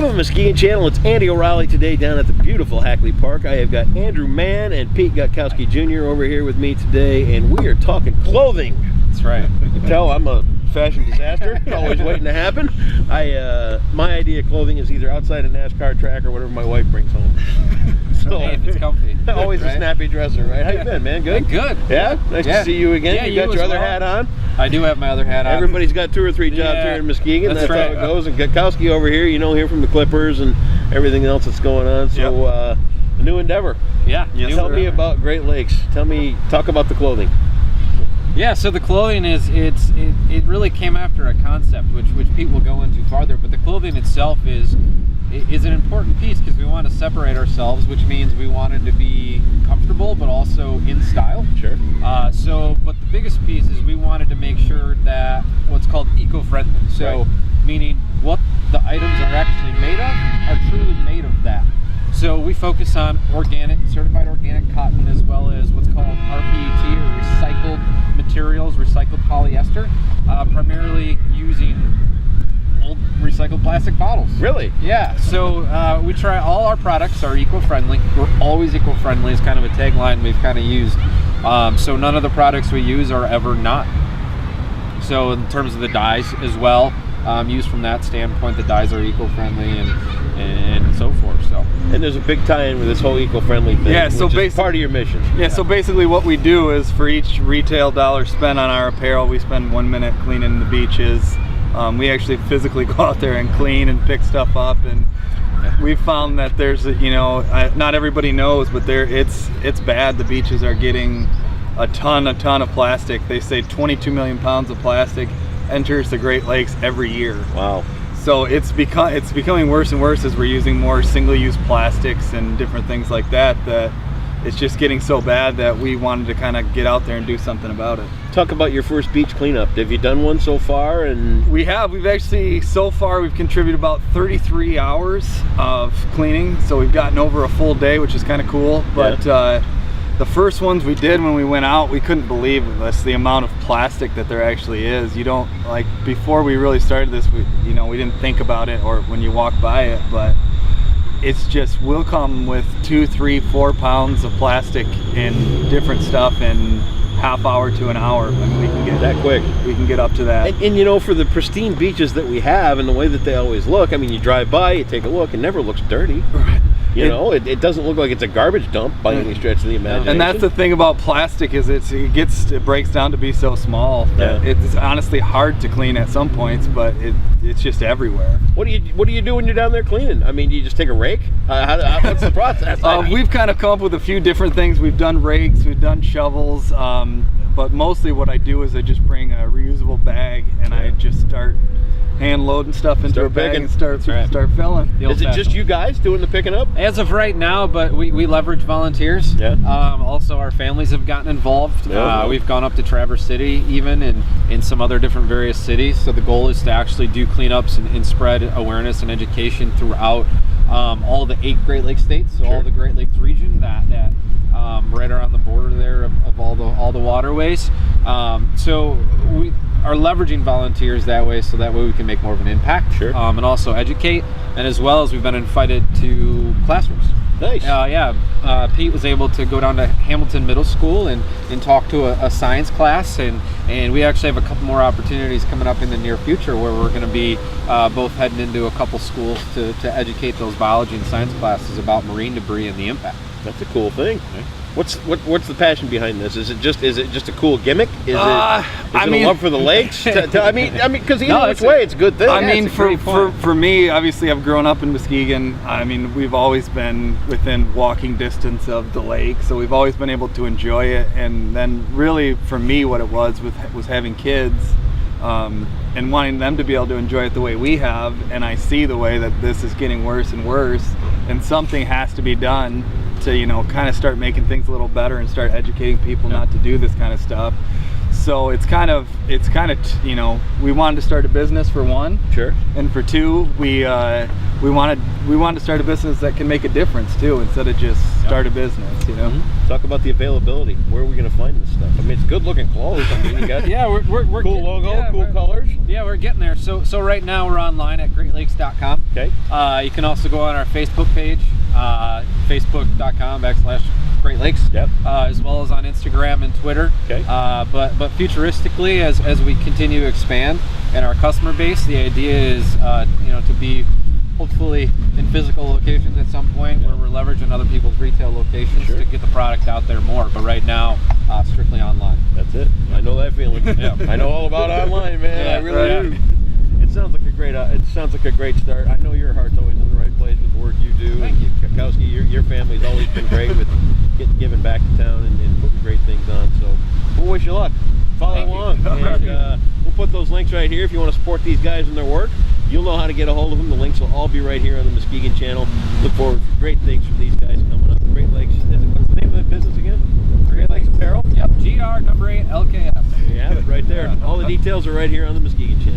Welcome to the Muskegon Channel. It's Andy O'Reilly today down at the beautiful Hackley Park. I have got Andrew Mann and Pete Gawkowski Jr. over here with me today, and we are talking clothing. That's right. You can tell I'm a fashion disaster, always waiting to happen. My idea of clothing is either outside a NASCAR track or whatever my wife brings home. So Hey, if it's comfy. always right? a snappy dresser, right? How you been, man? Good? Good. Yeah? Nice to see you again. Yeah, you got you your as other well. hat on. I do have my other hat on. Everybody's got 2 or 3 jobs here in Muskegon. That's right. how it goes. And Gawkowski over here, you know, here from the Clippers and everything else that's going on. So, a new endeavor. Yeah. Tell me about Great Lakes. Talk about the clothing. Yeah, so the clothing it really came after a concept which Pete will go into farther, but the clothing itself is an important piece because we want to separate ourselves, which means we wanted to be comfortable but also in style. Sure. But the biggest piece is we wanted to make sure that what's called eco-friendly. So Right. meaning what the items are actually made of are truly made of that. So we focus on certified organic cotton, as well as what's called RPET, or recycled materials, recycled polyester, primarily using old recycled plastic bottles. Really? Yeah, so we try, all our products are eco-friendly. We're always eco-friendly is kind of a tagline we've kind of used. So none of the products we use are ever not. So in terms of the dyes as well, used from that standpoint, the dyes are eco-friendly and so forth. So. And there's a big tie-in with this whole eco-friendly thing. Yeah, so which is part of your mission. Yeah, so basically what we do is for each retail dollar spent on our apparel, we spend 1 minute cleaning the beaches. We actually physically go out there and clean and pick stuff up, and we found that there's, not everybody knows, but it's bad. The beaches are getting a ton of plastic. They say 22 million pounds of plastic enters the Great Lakes every year. Wow. So it's becoming worse and worse as we're using more single-use plastics and different things like that, that it's just getting so bad that we wanted to kind of get out there and do something about it. Talk about your first beach cleanup. Have you done one so far? And we've actually, so far, we've contributed about 33 hours of cleaning. So we've gotten over a full day, which is kind of cool. But the first ones we did when we went out, we couldn't believe this, the amount of plastic that there actually is. You don't, like, before we really started this, we didn't think about it, or when you walk by it, but it's just, we'll come with 2, 3, 4 pounds of plastic in different stuff in half hour to an hour. I mean, we can get that quick. We can get up to that. And for the pristine beaches that we have and the way that they always look, I mean, you drive by, you take a look, it never looks dirty. Right. It doesn't look like it's a garbage dump by any stretch of the imagination. And that's the thing about plastic, is it breaks down to be so small that it's honestly hard to clean at some points, but it's just everywhere. What do you do when you're down there cleaning? I mean, do you just take a rake? What's the process? We've kind of come up with a few different things. We've done rakes, we've done shovels, but mostly what I do is I just bring a reusable bag and I just start hand loading stuff into a bag and start filling. Is it just you guys doing the picking up? As of right now, but we leverage volunteers. Yeah. Also, our families have gotten involved. Yeah. We've gone up to Traverse City even, and in some other different various cities. So the goal is to actually do cleanups and spread awareness and education throughout all the 8 Great Lakes states, so all the Great Lakes region that right around the border there of all the waterways. So we are leveraging volunteers that way, so that way we can make more of an impact. Sure. And also educate, and as well as we've been invited to classrooms. Nice. Pete was able to go down to Hamilton Middle School and talk to a science class, and we actually have a couple more opportunities coming up in the near future where we're going to be both heading into a couple schools to educate those biology and science classes about marine debris and the impact. That's a cool thing. Yeah. What's the passion behind this? Is it just a cool gimmick? Is it a love for the lakes? I mean, because either which way, it's a good thing. I mean, for me, obviously, I've grown up in Muskegon. I mean, we've always been within walking distance of the lake, so we've always been able to enjoy it. And then, really, for me, what it was having kids and wanting them to be able to enjoy it the way we have. And I see the way that this is getting worse and worse, and something has to be done to kind of start making things a little better and start educating people not to do this kind of stuff. So it's kind of you know, we wanted to start a business for one. Sure. And for two, we wanted to start a business that can make a difference too, instead of just start a business, you know. Talk about the availability. Where are we going to find this stuff? I mean, it's good looking clothes. I mean, you got we're cool logo, cool colors. Yeah, we're getting there. So right now we're online at Gr8LKS.com. Okay. You can also go on our Facebook page, facebook.com/Great Lakes. Yep. As well as on Instagram and Twitter. Okay. But futuristically, as we continue to expand and our customer base, the idea is you know, to be hopefully in physical locations at some point, where we're leveraging other people's retail locations to get the product out there more. But right now, strictly online. That's it. I know that feeling. Yeah. I know all about online, man. Yeah, I really do. It sounds like a great. It sounds like a great start. I know your heart's always in the right place with the work you do. Thank you. Gawkowski, your family's always been great with giving back to town and putting great things on. So we'll wish you luck. Follow along. And we'll put those links right here if you want to support these guys in their work. You'll know how to get a hold of them. The links will all be right here on the Muskegon channel. Look forward to great things from these guys coming up. Great Lakes. What's the name of the business again? Gr8LKS Apparel? Yep. Gr8LKS. There you have it right there. All the details are right here on the Muskegon channel.